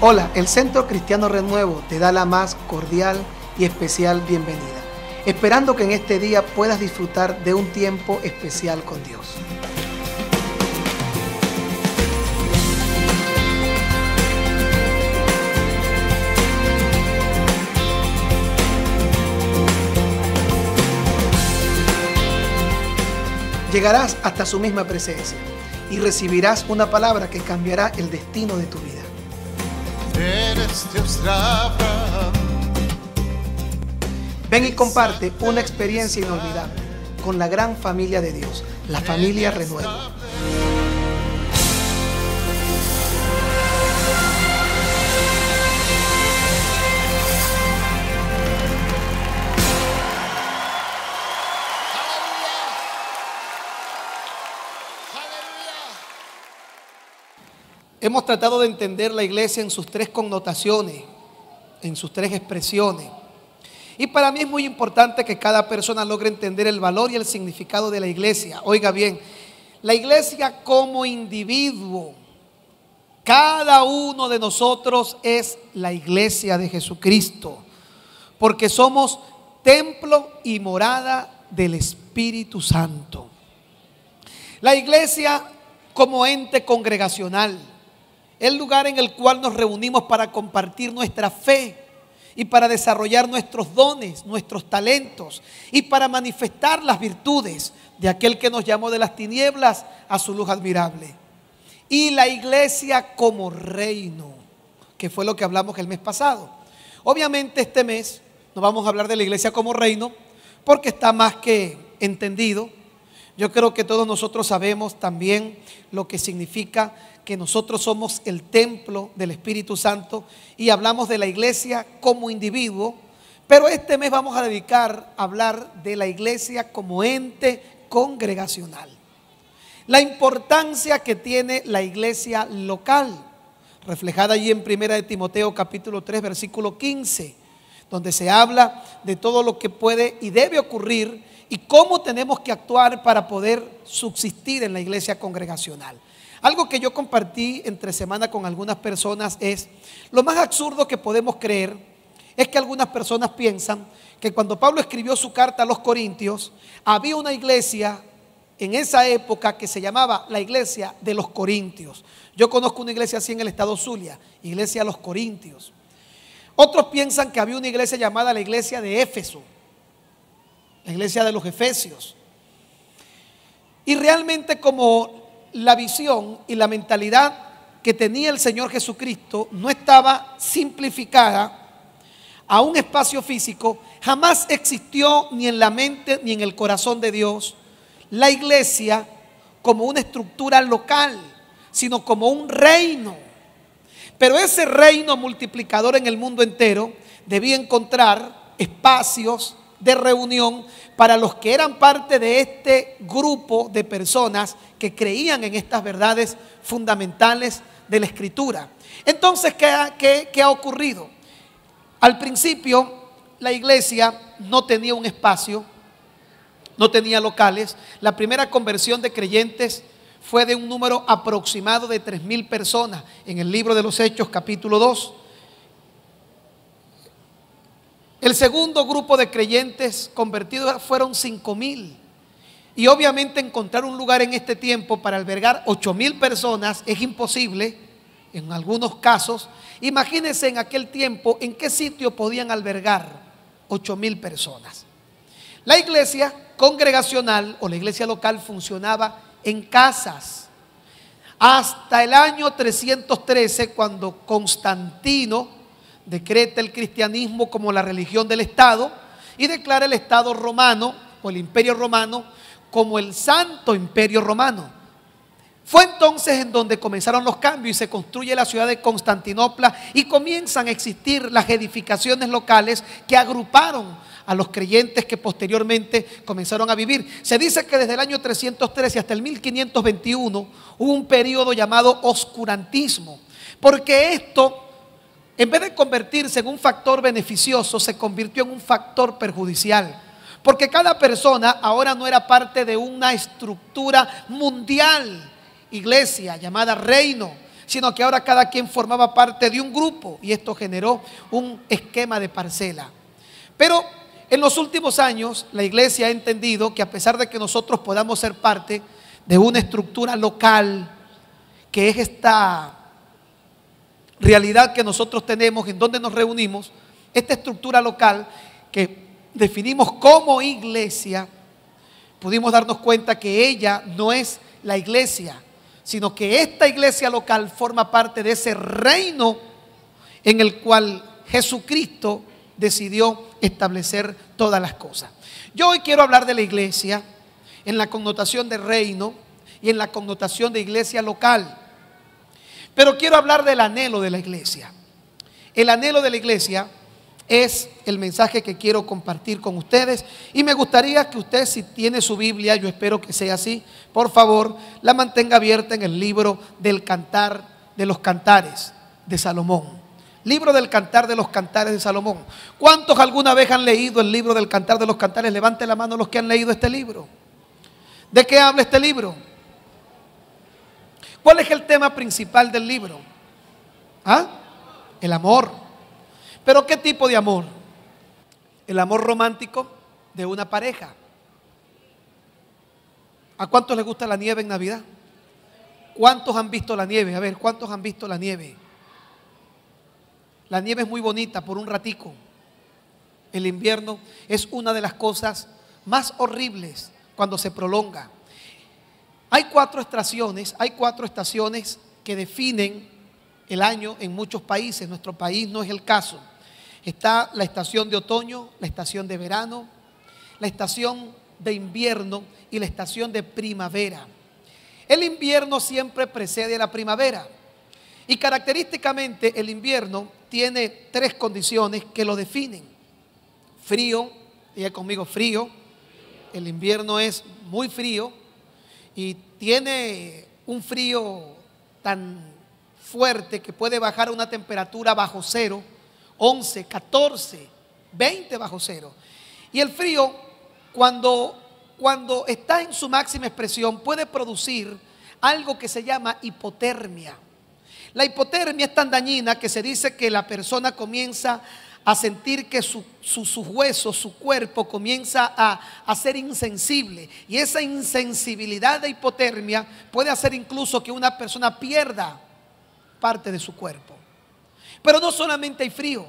Hola, el Centro Cristiano Renuevo te da la más cordial y especial bienvenida, esperando que en este día puedas disfrutar de un tiempo especial con Dios. Llegarás hasta su misma presencia y recibirás una palabra que cambiará el destino de tu vida. Ven y comparte una experiencia inolvidable con la gran familia de Dios, la familia Renuevo. Hemos tratado de entender la iglesia en sus tres connotaciones, en sus tres expresiones. Y para mí es muy importante que cada persona logre entender el valor y el significado de la iglesia. Oiga bien, la iglesia como individuo, cada uno de nosotros es la iglesia de Jesucristo, porque somos templo y morada del Espíritu Santo. La iglesia como ente congregacional, el lugar en el cual nos reunimos para compartir nuestra fe y para desarrollar nuestros dones, nuestros talentos y para manifestar las virtudes de aquel que nos llamó de las tinieblas a su luz admirable. Y la iglesia como reino, que fue lo que hablamos el mes pasado. Obviamente este mes no vamos a hablar de la iglesia como reino porque está más que entendido. Yo creo que todos nosotros sabemos también lo que significa que nosotros somos el templo del Espíritu Santo y hablamos de la iglesia como individuo, pero este mes vamos a dedicar a hablar de la iglesia como ente congregacional. La importancia que tiene la iglesia local, reflejada allí en 1 de Timoteo capítulo 3 versículo 15, donde se habla de todo lo que puede y debe ocurrir y cómo tenemos que actuar para poder subsistir en la iglesia congregacional. Algo que yo compartí entre semana con algunas personas es, lo más absurdo que podemos creer es que algunas personas piensan que cuando Pablo escribió su carta a los Corintios, había una iglesia en esa época que se llamaba la iglesia de los Corintios. Yo conozco una iglesia así en el estado Zulia, iglesia de los Corintios. Otros piensan que había una iglesia llamada la iglesia de Éfeso, la iglesia de los Efesios. Y realmente como la visión y la mentalidad que tenía el Señor Jesucristo no estaba simplificada a un espacio físico, jamás existió ni en la mente ni en el corazón de Dios la iglesia como una estructura local, sino como un reino. Pero ese reino multiplicador en el mundo entero debía encontrar espacios de reunión para los que eran parte de este grupo de personas que creían en estas verdades fundamentales de la Escritura. Entonces, ¿qué ha ocurrido? Al principio, la iglesia no tenía un espacio, no tenía locales. La primera conversión de creyentes fue de un número aproximado de 3,000 personas en el libro de los Hechos, capítulo 2. El segundo grupo de creyentes convertidos fueron 5,000. Y obviamente encontrar un lugar en este tiempo para albergar 8,000 personas es imposible en algunos casos. Imagínense en aquel tiempo en qué sitio podían albergar 8,000 personas. La iglesia congregacional o la iglesia local funcionaba en casas. Hasta el año 313, cuando Constantino decreta el cristianismo como la religión del Estado y declara el Estado romano o el Imperio Romano como el Santo Imperio Romano. Fue entonces en donde comenzaron los cambios y se construye la ciudad de Constantinopla y comienzan a existir las edificaciones locales que agruparon a los creyentes que posteriormente comenzaron a vivir. Se dice que desde el año 313 hasta el 1521 hubo un periodo llamado oscurantismo, porque esto, en vez de convertirse en un factor beneficioso, se convirtió en un factor perjudicial. Porque cada persona ahora no era parte de una estructura mundial, iglesia llamada reino, sino que ahora cada quien formaba parte de un grupo y esto generó un esquema de parcela. Pero en los últimos años la iglesia ha entendido que a pesar de que nosotros podamos ser parte de una estructura local, que es esta realidad que nosotros tenemos en donde nos reunimos, esta estructura local que definimos como iglesia, pudimos darnos cuenta que ella no es la iglesia, sino que esta iglesia local forma parte de ese reino en el cual Jesucristo decidió establecer todas las cosas. Yo hoy quiero hablar de la iglesia en la connotación de reino y en la connotación de iglesia local. Pero quiero hablar del anhelo de la iglesia. El anhelo de la iglesia es el mensaje que quiero compartir con ustedes. Y me gustaría que usted, si tiene su Biblia, yo espero que sea así, por favor, la mantenga abierta en el libro del Cantar de los Cantares de Salomón. Libro del Cantar de los Cantares de Salomón. ¿Cuántos alguna vez han leído el libro del Cantar de los Cantares? Levante la mano los que han leído este libro. ¿De qué habla este libro? ¿Cuál es el tema principal del libro? ¿Ah? El amor. ¿Pero qué tipo de amor? El amor romántico de una pareja. ¿A cuántos les gusta la nieve en Navidad? ¿Cuántos han visto la nieve? A ver, ¿cuántos han visto la nieve? La nieve es muy bonita por un ratico. El invierno es una de las cosas más horribles cuando se prolonga. Hay cuatro estaciones que definen el año en muchos países. Nuestro país no es el caso. Está la estación de otoño, la estación de verano, la estación de invierno y la estación de primavera. El invierno siempre precede a la primavera y característicamente el invierno tiene tres condiciones que lo definen. Frío, diga conmigo frío. El invierno es muy frío y tiene un frío tan fuerte que puede bajar a una temperatura bajo cero, 11, 14, 20 bajo cero. Y el frío, cuando está en su máxima expresión, puede producir algo que se llama hipotermia. La hipotermia es tan dañina que se dice que la persona comienza a sentir que sus huesos, su cuerpo comienza a ser insensible. Y esa insensibilidad de hipotermia puede hacer incluso que una persona pierda parte de su cuerpo. Pero no solamente hay frío,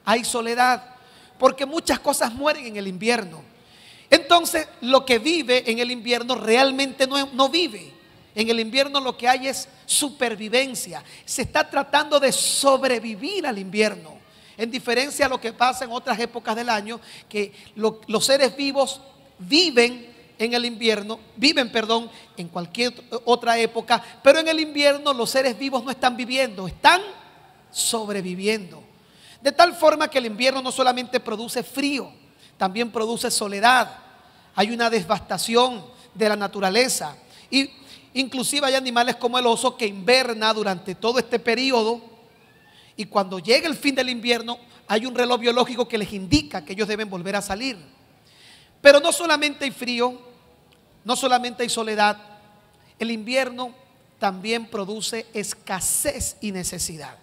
hay soledad, porque muchas cosas mueren en el invierno. Entonces, lo que vive en el invierno realmente no vive. En el invierno lo que hay es supervivencia. Se está tratando de sobrevivir al invierno. En diferencia a lo que pasa en otras épocas del año, que los seres vivos viven en el invierno, en cualquier otra época, pero en el invierno los seres vivos no están viviendo, están sobreviviendo. De tal forma que el invierno no solamente produce frío, también produce soledad. Hay una devastación de la naturaleza. Y inclusive hay animales como el oso que inverna durante todo este periodo. Y cuando llega el fin del invierno, hay un reloj biológico que les indica que ellos deben volver a salir. Pero no solamente hay frío, no solamente hay soledad. El invierno también produce escasez y necesidad.